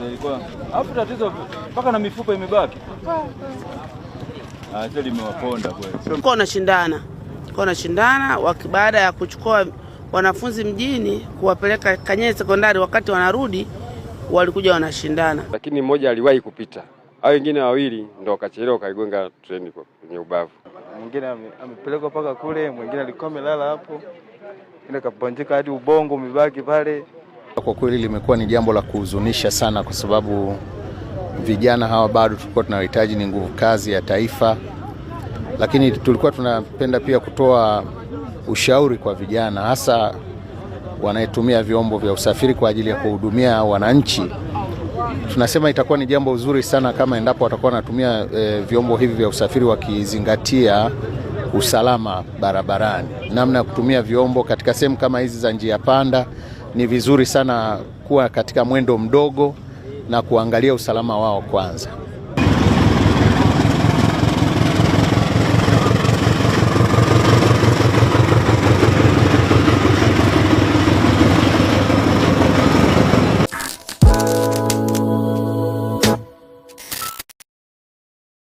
Ilikuwa hapo tatizo mpaka na mifupa imebaki. Hiyo limewaponda kweli. Kwa nashindana baada ya kuchukua wanafunzi mjini kuwapeleka Kanyeri sekondari, wakati wanarudi walikuja wanashindana. Lakini mmoja aliwahi kupita. Hao wengine wawili ndio wakachelewa kaigonga treni kwenye ubavu. Mwingine amepelekwa paka kule, mwingine alikuwa amelala hapo. Ile kaponjeka hadi ubongo umebaki pale. Kwa kweli limekuwa ni jambo la kuhuzunisha sana, kwa sababu vijana hawa bado tulikuwa tunahitaji ni nguvu kazi ya taifa. Lakini tulikuwa tunapenda pia kutoa ushauri kwa vijana, hasa wanaotumia vyombo vya usafiri kwa ajili ya kuhudumia wananchi. Tunasema itakuwa ni jambo zuri sana kama endapo watakuwa wanatumia vyombo hivi vya usafiri wakizingatia usalama barabarani. Namna ya kutumia vyombo katika sehemu kama hizi za njia panda, ni vizuri sana kuwa katika mwendo mdogo na kuangalia usalama wao kwanza.